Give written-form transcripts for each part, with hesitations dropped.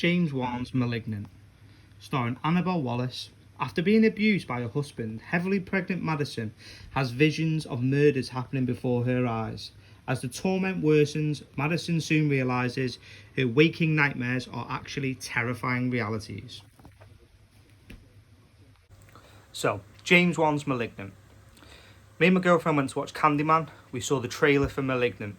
James Wan's Malignant, starring Annabelle Wallis. After being abused by her husband, heavily pregnant Madison has visions of murders happening before her eyes. As the torment worsens, Madison soon realises her waking nightmares are actually terrifying realities. So, James Wan's Malignant. Me and my girlfriend went to watch Candyman. We saw the trailer for Malignant.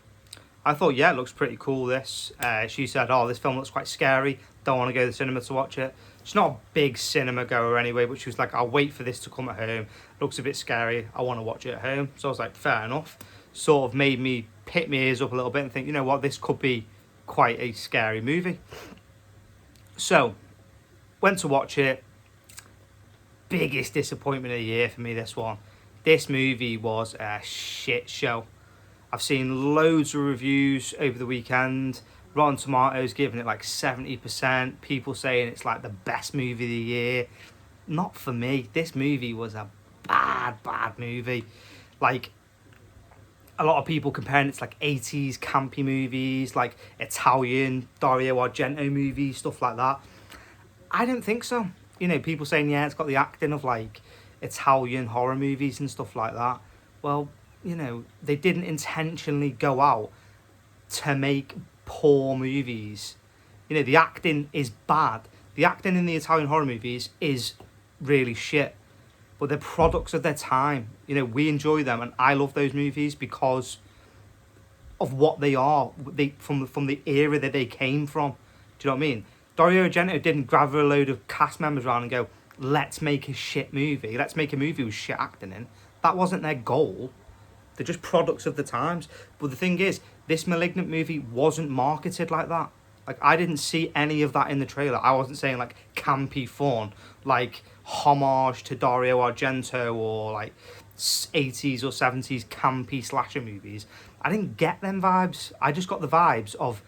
I thought, yeah, it looks pretty cool, this. She said, oh, this film looks quite scary. Don't want to go to the cinema to watch it. She's not a big cinema goer anyway, but she was like, I'll wait for this to come at home. It looks a bit scary. I want to watch it at home. So I was like, fair enough. Sort of made me pick my ears up a little bit and think, you know what, this could be quite a scary movie. So, went to watch it. Biggest disappointment of the year for me, this one. This movie was a shit show. I've seen loads of reviews over the weekend. Rotten Tomatoes giving it like 70%. People saying it's like the best movie of the year. Not for me. This movie was a bad movie. Like, a lot of people comparing it to like 80s campy movies, like Italian Dario Argento movies, stuff like that. I don't think so. You know, people saying, yeah, it's got the acting of like Italian horror movies and stuff like that. Well, you know, they didn't intentionally go out to make poor movies. You know, the acting is bad. The acting in the Italian horror movies is really shit. But they're products of their time. You know, we enjoy them, and I love those movies because of what they are. From the era that they came from. Do you know what I mean? Dario Argento didn't gather a load of cast members around and go, let's make a shit movie. Let's make a movie with shit acting in. That wasn't their goal. They're just products of the times. But the thing is, this Malignant movie wasn't marketed like that. Like, I didn't see any of that in the trailer. I wasn't saying, like, campy fun, like, homage to Dario Argento or, like, 80s or 70s campy slasher movies. I didn't get them vibes. I just got the vibes of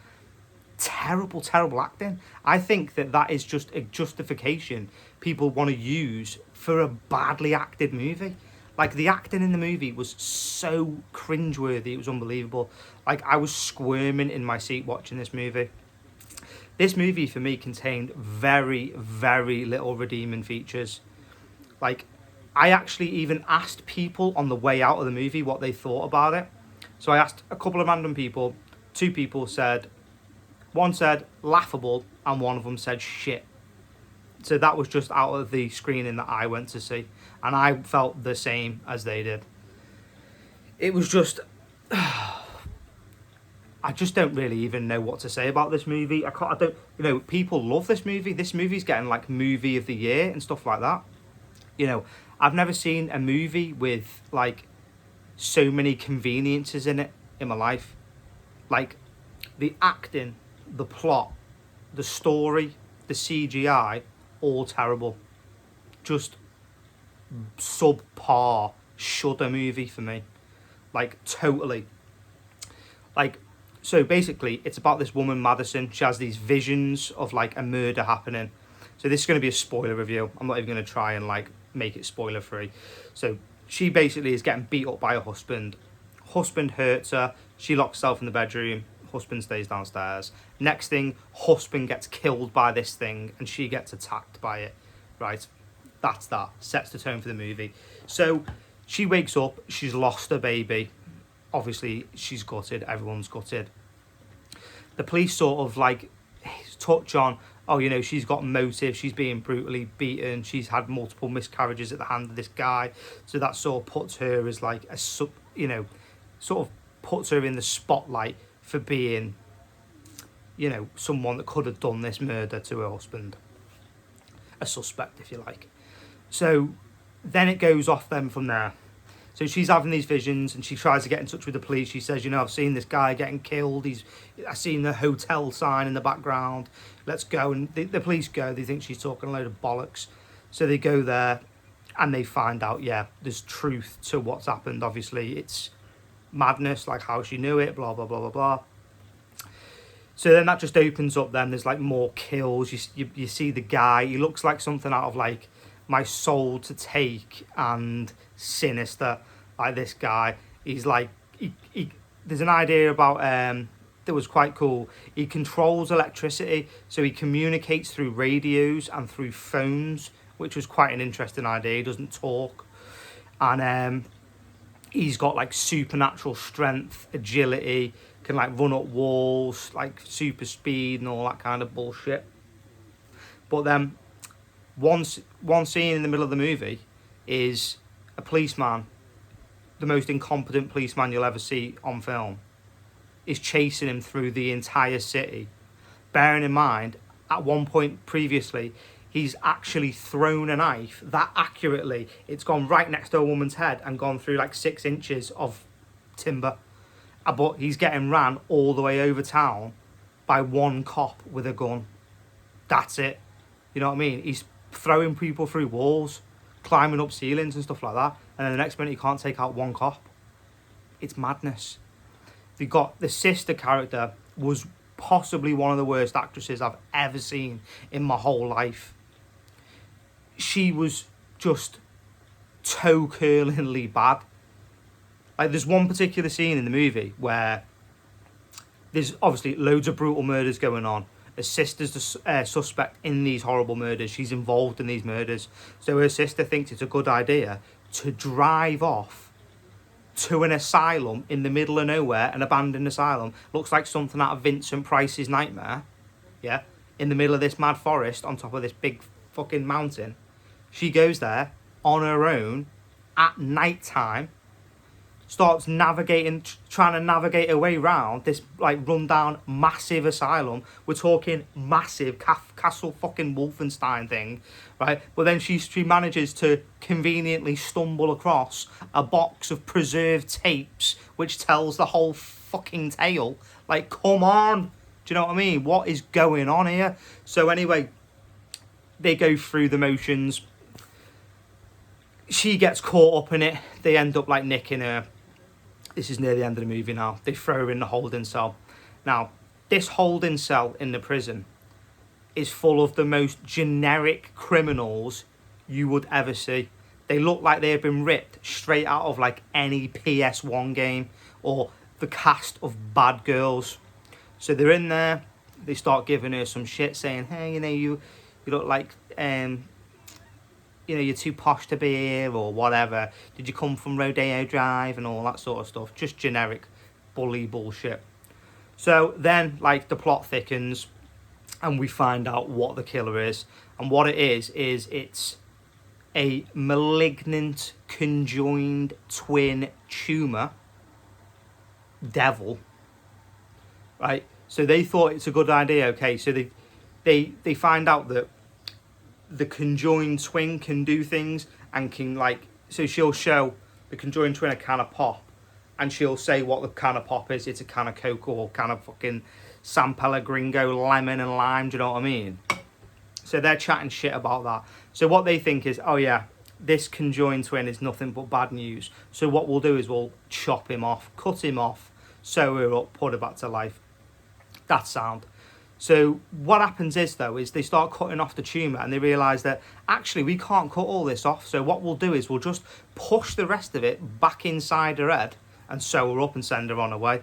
terrible acting. I think that is just a justification people want to use for a badly acted movie. Like, the acting in the movie was so cringeworthy, it was unbelievable. Like, I was squirming in my seat watching this movie. This movie, for me, contained very, very little redeeming features. Like, I actually even asked people on the way out of the movie what they thought about it. So I asked a couple of random people. Two people said, one said laughable, and one of them said shit. So that was just out of the screening that I went to see. And I felt the same as they did. It was just... I just don't really even know what to say about this movie. I don't... You know, people love this movie. This movie's getting, like, movie of the year and stuff like that. You know, I've never seen a movie with, like, so many conveniences in it in my life. Like, the acting, the plot, the story, the CGI, all terrible. Just subpar shudder movie for me. Like, totally. Like, so basically, it's about this woman, Madison. She has these visions of, like, a murder happening. So this is going to be a spoiler review. I'm not even going to try and, like, make it spoiler free. So she basically is getting beat up by her husband. Husband hurts her. She locks herself in the bedroom. Husband stays downstairs. Next thing, husband gets killed by this thing and she gets attacked by it. Right? That's that. Sets the tone for the movie. So she wakes up. She's lost her baby. Obviously, she's gutted. Everyone's gutted. The police sort of, like, touch on, oh, you know, she's got motive. She's being brutally beaten. She's had multiple miscarriages at the hand of this guy. So that sort of puts her as, like, you know, sort of puts her in the spotlight for being, you know, someone that could have done this murder to her husband. A suspect, if you like. So then it goes off then from there. So she's having these visions and she tries to get in touch with the police. She says, you know, I've seen this guy getting killed. I've seen the hotel sign in the background. Let's go. And the police go. They think she's talking a load of bollocks. So they go there and they find out, yeah, there's truth to what's happened. Obviously, it's madness, like how she knew it, blah, blah, blah, blah, blah. So then that just opens up then. There's, like, more kills. You see the guy. He looks like something out of, like, My Soul to Take and Sinister. Like, this guy, he's like, there's an idea about that was quite cool. He controls electricity, so he communicates through radios and through phones, which was quite an interesting idea. He doesn't talk. And he's got like supernatural strength, agility, can like run up walls, like super speed and all that kind of bullshit. But then one scene in the middle of the movie is a policeman, the most incompetent policeman you'll ever see on film, is chasing him through the entire city. Bearing in mind, at one point previously, he's actually thrown a knife that accurately, it's gone right next to a woman's head and gone through like 6 inches of timber. But he's getting ran all the way over town by one cop with a gun. That's it. You know what I mean? He's throwing people through walls, climbing up ceilings and stuff like that. And then the next minute he can't take out one cop. It's madness. You got the sister character was possibly one of the worst actresses I've ever seen in my whole life. She was just toe-curlingly bad. Like, there's one particular scene in the movie where there's obviously loads of brutal murders going on. Her sister's the suspect in these horrible murders. She's involved in these murders. So her sister thinks it's a good idea to drive off to an asylum in the middle of nowhere, an abandoned asylum. Looks like something out of Vincent Price's Nightmare. Yeah, in the middle of this mad forest on top of this big fucking mountain. She goes there on her own at night time, starts navigating, trying to navigate her way around this like rundown massive asylum. We're talking massive Castle fucking Wolfenstein thing, right? But then she manages to conveniently stumble across a box of preserved tapes which tells the whole fucking tale. Like, come on, do you know what I mean? What is going on here? So anyway, they go through the motions. She gets caught up in it. They end up like nicking her. This is near the end of the movie now. They throw her in the holding cell. Now, this holding cell in the prison is full of the most generic criminals you would ever see. They look like they have been ripped straight out of like any PS1 game or the cast of Bad Girls. So they're in there. They start giving her some shit, saying, "Hey, you look like you're too posh to be here," or whatever. "Did you come from Rodeo Drive?" and all that sort of stuff. Just generic bully bullshit. So then, like, the plot thickens and we find out what the killer is. And what it is it's a malignant conjoined twin tumour devil. Right? So they thought it's a good idea. Okay, so they find out that the conjoined twin can do things and can, like, so she'll show the conjoined twin a can of pop and she'll say what the can of pop is. It's a can of Coke or a can of fucking San Pellegrino lemon and lime, do you know what I mean? So they're chatting shit about that. So what they think is, oh yeah, this conjoined twin is nothing but bad news. So what we'll do is we'll chop him off, cut him off, sew her up, put her back to life. That's sound. So what happens is, though, is they start cutting off the tumour and they realise that actually we can't cut all this off. So what we'll do is we'll just push the rest of it back inside her head and sew her up and send her on her way.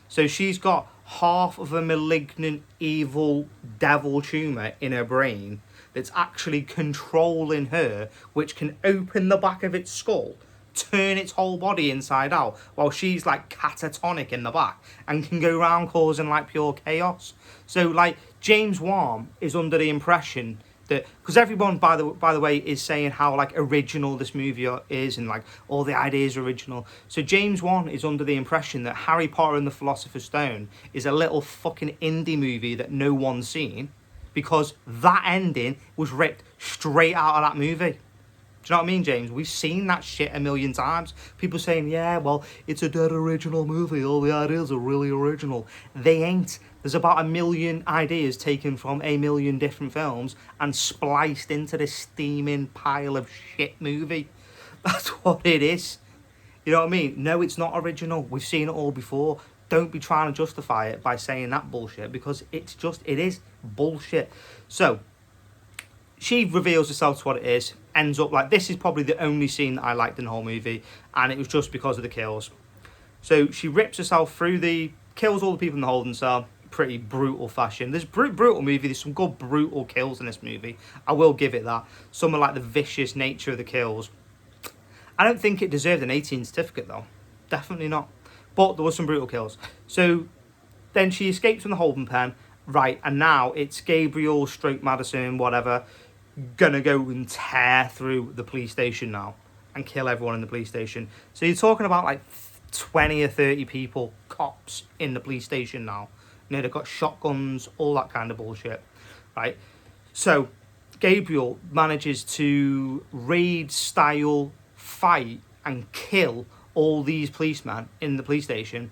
So she's got half of a malignant, evil devil tumour in her brain that's actually controlling her, which can open the back of its skull, turn its whole body inside out, while she's like catatonic in the back and can go around causing like pure chaos. So like James Wan is under the impression that, because everyone by the way is saying how like original this movie is and like all the ideas are original. So James Wan is under the impression that Harry Potter and the Philosopher's Stone is a little fucking indie movie that no one's seen, because that ending was ripped straight out of that movie. Do you know what I mean, James? We've seen that shit a million times. People saying, yeah, well, it's a dead original movie. All the ideas are really original. They ain't. There's about 1 million ideas taken from 1 million different films and spliced into this steaming pile of shit movie. That's what it is. You know what I mean? No, it's not original. We've seen it all before. Don't be trying to justify it by saying that bullshit, because it is bullshit. So she reveals herself to what it is, ends up like, this is probably the only scene that I liked in the whole movie, and it was just because of the kills. So she rips herself through the kills all the people in the holding cell. Pretty brutal fashion. There's brutal movie. There's some good brutal kills in this movie. I will give it that. Some of like the vicious nature of the kills. I don't think it deserved an 18 certificate though. Definitely not. But there was some brutal kills. So then she escapes from the holding pen. Right, and now it's Gabriel, stroke Madison, whatever, gonna go and tear through the police station now and kill everyone in the police station. So you're talking about like 20 or 30 people, cops, in the police station now. You know, they've got shotguns, all that kind of bullshit, right? So Gabriel manages to raid-style fight and kill all these policemen in the police station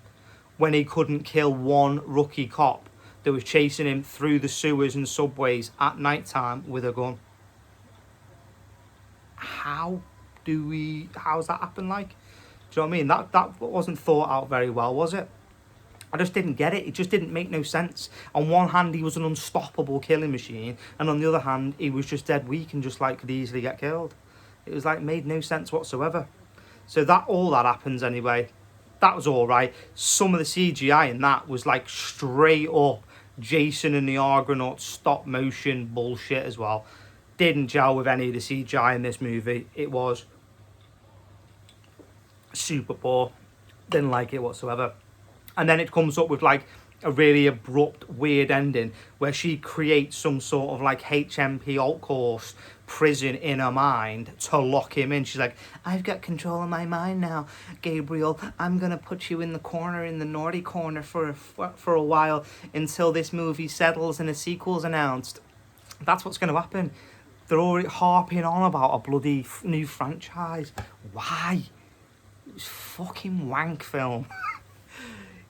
when he couldn't kill one rookie cop that was chasing him through the sewers and subways at night time with a gun. How's that happen like? Do you know what I mean? That wasn't thought out very well, was it? I just didn't get it. It just didn't make no sense. On one hand, he was an unstoppable killing machine, and on the other hand, he was just dead weak and just like could easily get killed. It was like made no sense whatsoever. So all that happens anyway. That was all right. Some of the CGI in that was like straight up Jason and the Argonauts stop motion bullshit as well. Didn't gel with any of the CGI in this movie. It was super poor. Didn't like it whatsoever. And then it comes up with like a really abrupt, weird ending where she creates some sort of like HMP alt course prison in her mind to lock him in. She's like, I've got control of my mind now, Gabriel. I'm gonna put you in the corner, in the naughty corner for a while until this movie settles and a sequel's announced. That's what's gonna happen. They're already harping on about a bloody new franchise. Why? It was fucking wank film.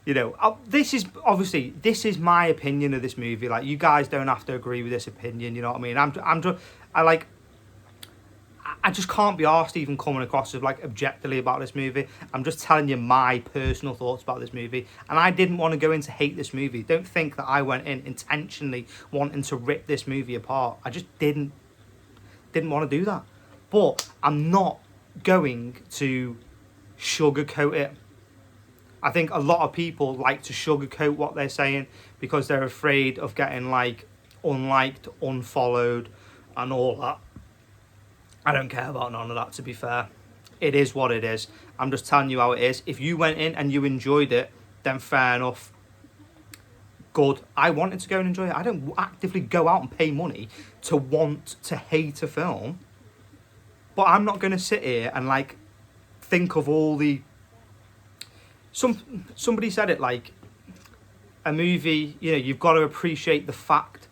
You know, this is my opinion of this movie. Like, you guys don't have to agree with this opinion. You know what I mean? I just can't be arsed even coming across as like objectively about this movie. I'm just telling you my personal thoughts about this movie, and I didn't want to go in to hate this movie. Don't think that I went in intentionally wanting to rip this movie apart. I just didn't want to do that. But I'm not going to sugarcoat it. I think a lot of people like to sugarcoat what they're saying because they're afraid of getting like unliked, unfollowed, and all that. I don't care about none of that, to be fair. It is what it is. I'm just telling you how it is. If you went in and you enjoyed it, then fair enough. Good. I wanted to go and enjoy it. I don't actively go out and pay money to want to hate a film. But I'm not going to sit here and like think of all the... Somebody said it like, a movie, you know, you've got to appreciate the fact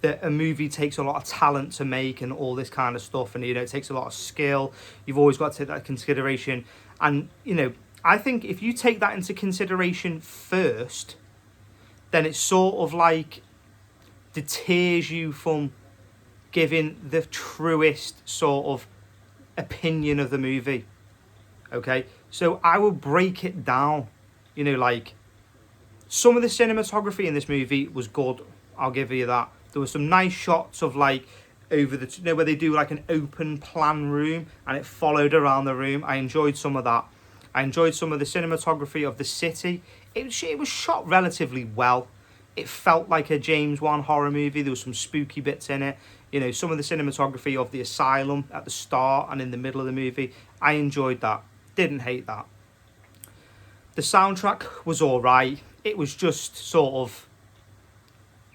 that a movie takes a lot of talent to make and all this kind of stuff, and, you know, it takes a lot of skill. You've always got to take that into consideration. And, you know, I think if you take that into consideration first, then it sort of like deters you from giving the truest sort of opinion of the movie. Okay, so I will break it down. You know, like, some of the cinematography in this movie was good. I'll give you that. There were some nice shots of like over the, you know, where they do like an open plan room and it followed around the room. I enjoyed some of that. I enjoyed some of the cinematography of the city. It was shot relatively well. It felt like a James Wan horror movie. There was some spooky bits in it. You know, some of the cinematography of the asylum at the start and in the middle of the movie. I enjoyed that. Didn't hate that. The soundtrack was all right. It was just sort of...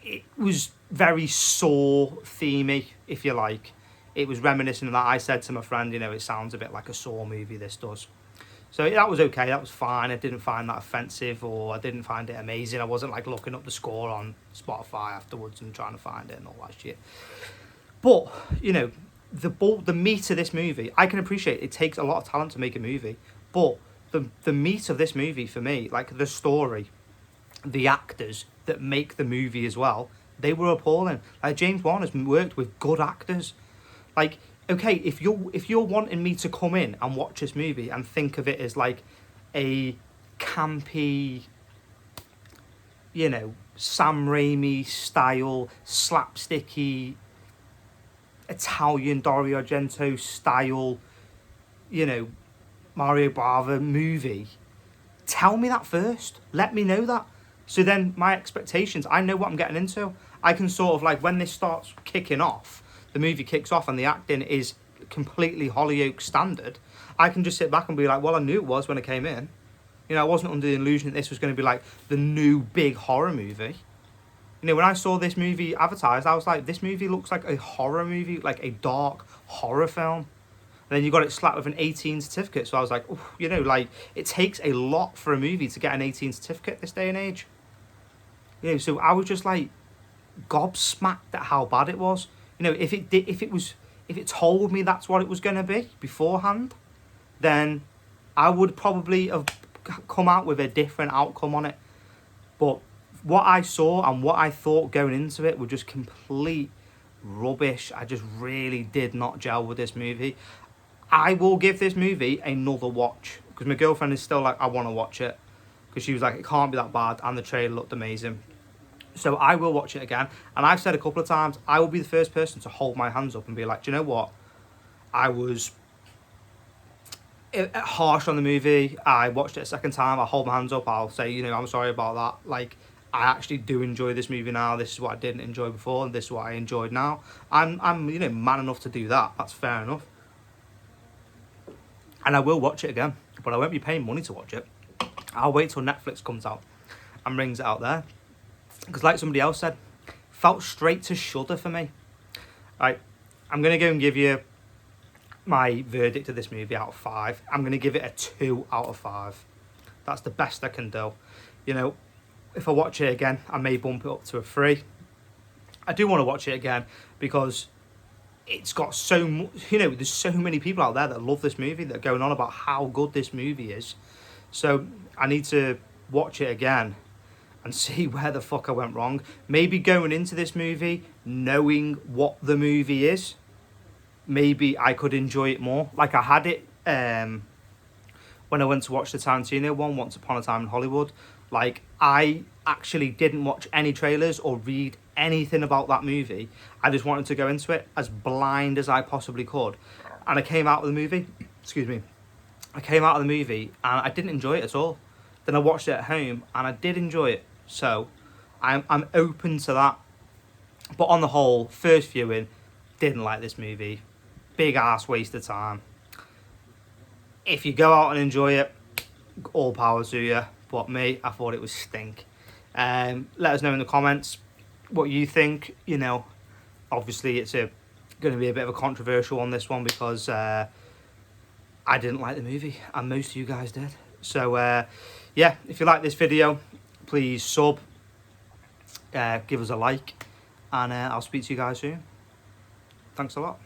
It was very Saw themey, if you like. It was reminiscent of that. I said to my friend, you know, it sounds a bit like a Saw movie, this does. So that was okay. That was fine. I didn't find that offensive, or I didn't find it amazing. I wasn't like looking up the score on Spotify afterwards and trying to find it and all that shit. But, you know, the meat of this movie, I can appreciate it takes a lot of talent to make a movie, but the meat of this movie for me, like the story, the actors that make the movie as well, they were appalling. Like, James Wan has worked with good actors. Like, okay, if you're wanting me to come in and watch this movie and think of it as like a campy, you know, Sam Raimi style, slapsticky, Italian Dario Argento style, you know, Mario Bava movie, tell me that first. Let me know that. So then my expectations, I know what I'm getting into. I can sort of like, when this starts kicking off, the movie kicks off and the acting is completely Hollyoaks standard, I can just sit back and be like, well, I knew it was when I came in. You know, I wasn't under the illusion that this was going to be like the new big horror movie. You know, when I saw this movie advertised, I was like, this movie looks like a horror movie, like a dark horror film. And then you got it slapped with an 18 certificate. So I was like, oof, you know, like, it takes a lot for a movie to get an 18 certificate this day and age. You know, so I was just like gobsmacked at how bad it was. You know, if it told me that's what it was going to be beforehand, then I would probably have come out with a different outcome on it. But what I saw and what I thought going into it were just complete rubbish. I just really did not gel with this movie. I will give this movie another watch, because my girlfriend is still like, I want to watch it, because she was like, it can't be that bad, and the trailer looked amazing. So I will watch it again. And I've said a couple of times, I will be the first person to hold my hands up and be like, do you know what? I was harsh on the movie. I watched it a second time. I'll hold my hands up. I'll say, you know, I'm sorry about that. Like, I actually do enjoy this movie now. This is what I didn't enjoy before, and this is what I enjoyed now. I'm you know, man enough to do that. That's fair enough. And I will watch it again, but I won't be paying money to watch it. I'll wait till Netflix comes out and brings it out there. Because like somebody else said, felt straight to Shudder for me. Right, I'm going to go and give you my verdict of this movie out of 5. I'm going to give it a 2 out of 5. That's the best I can do. You know, if I watch it again, I may bump it up to a 3. I do want to watch it again because it's got so much, you know, there's so many people out there that love this movie, that are going on about how good this movie is. So I need to watch it again and see where the fuck I went wrong. Maybe going into this movie, knowing what the movie is, maybe I could enjoy it more. Like I had it when I went to watch the Tarantino one, Once Upon a Time in Hollywood. Like, I actually didn't watch any trailers or read anything about that movie. I just wanted to go into it as blind as I possibly could. And I came out of the movie, I came out of the movie and I didn't enjoy it at all. Then I watched it at home and I did enjoy it. So I'm open to that. But on the whole, first viewing, didn't like this movie. Big ass waste of time. If you go out and enjoy it, all power to you. But me, I thought it was stink. Let us know in the comments what you think. You know, obviously it's going to be a bit of a controversial on this one because I didn't like the movie and most of you guys did. So yeah, if you like this video, please sub, give us a like, and I'll speak to you guys soon. Thanks a lot.